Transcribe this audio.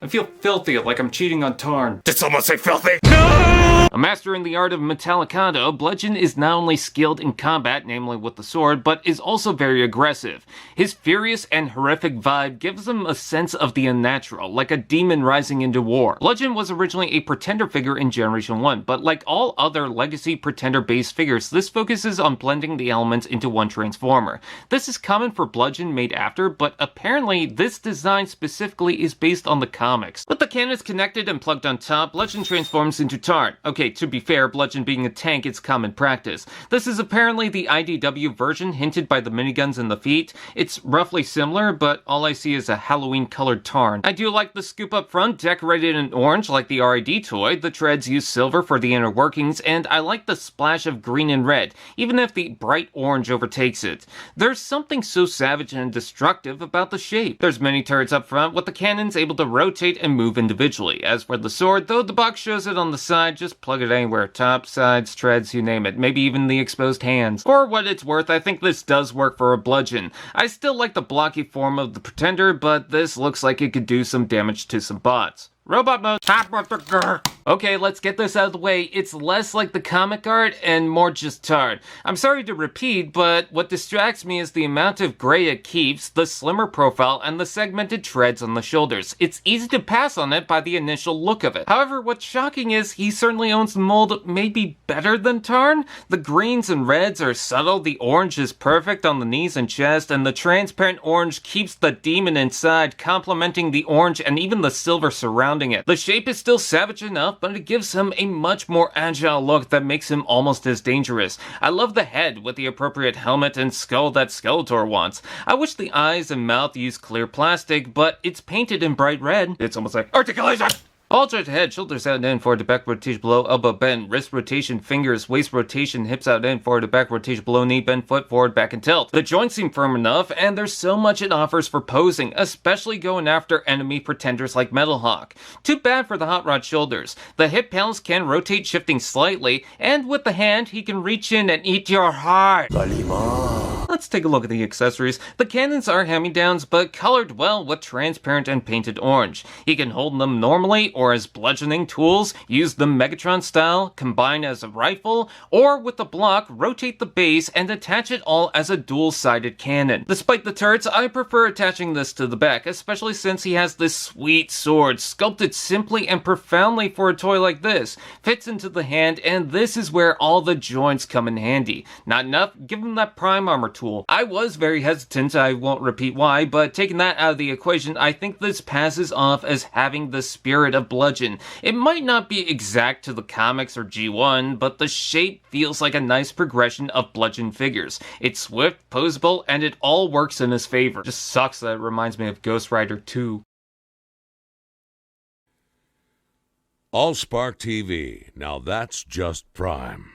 I feel filthy, like I'm cheating on Tarn. Did someone say filthy? No! A master in the art of Metallikato, Bludgeon is not only skilled in combat, namely with the sword, but is also very aggressive. His furious and horrific vibe gives him a sense of the unnatural, like a demon rising into war. Bludgeon was originally a Pretender figure in Generation 1, but like all other Legacy Pretender-based figures, this focuses on blending the elements into one transformer. This is common for Bludgeon made after, but apparently this design specifically is based on the comics. With the cannons connected and plugged on top, Bludgeon transforms into Tarn. Okay, to be fair, Bludgeon being a tank is common practice. This is apparently the IDW version hinted by the miniguns in the feet. It's roughly similar, but all I see is a Halloween-colored Tarn. I do like the scoop up front, decorated in orange like the RID toy. The treads use silver for the inner workings, and I like the splash of green and red, even if the bright orange overtakes it. There's something so savage and destructive about the shape. There's many turrets up front, with the cannons able to rotate and move individually. As for the sword, though the box shows it on the side, just plug it anywhere. Top, sides, treads, you name it. Maybe even the exposed hands. For what it's worth, I think this does work for a Bludgeon. I still like the blocky form of the Pretender, but this looks like it could do some damage to some bots. Robot mode. Okay, let's get this out of the way. It's less like the comic art and more just Tarn. I'm sorry to repeat, but what distracts me is the amount of gray it keeps, the slimmer profile, and the segmented treads on the shoulders. It's easy to pass on it by the initial look of it. However, what's shocking is he certainly owns the mold maybe better than Tarn. The greens and reds are subtle, the orange is perfect on the knees and chest, and the transparent orange keeps the demon inside, complementing the orange and even the silver surrounding it. The shape is still savage enough, but it gives him a much more agile look that makes him almost as dangerous. I love the head with the appropriate helmet and skull that Skeletor wants. I wish the eyes and mouth used clear plastic, but it's painted in bright red. It's almost like articulation! Alternate head, shoulders out and in, forward to back rotation below, elbow bend, wrist rotation, fingers, waist rotation, hips out and forward to back rotation below, knee bend, foot forward, back and tilt. The joints seem firm enough, and there's so much it offers for posing, especially going after enemy pretenders like Metal Hawk. Too bad for the hot rod shoulders. The hip panels can rotate, shifting slightly, and with the hand, he can reach in and eat your heart. Let's take a look at the accessories. The cannons are hand-me-downs, but colored well with transparent and painted orange. He can hold them normally or as bludgeoning tools, use them Megatron style, combine as a rifle, or with the block, rotate the base and attach it all as a dual-sided cannon. Despite the turrets, I prefer attaching this to the back, especially since he has this sweet sword, sculpted simply and profoundly for a toy like this. Fits into the hand, and this is where all the joints come in handy. Not enough? Give him that prime armor tool. I was very hesitant, I won't repeat why, but taking that out of the equation, I think this passes off as having the spirit of Bludgeon. It might not be exact to the comics or G1, but the shape feels like a nice progression of Bludgeon figures. It's swift, posable, and it all works in his favor. Just sucks that it reminds me of Ghost Rider 2. Allspark TV. Now that's just prime.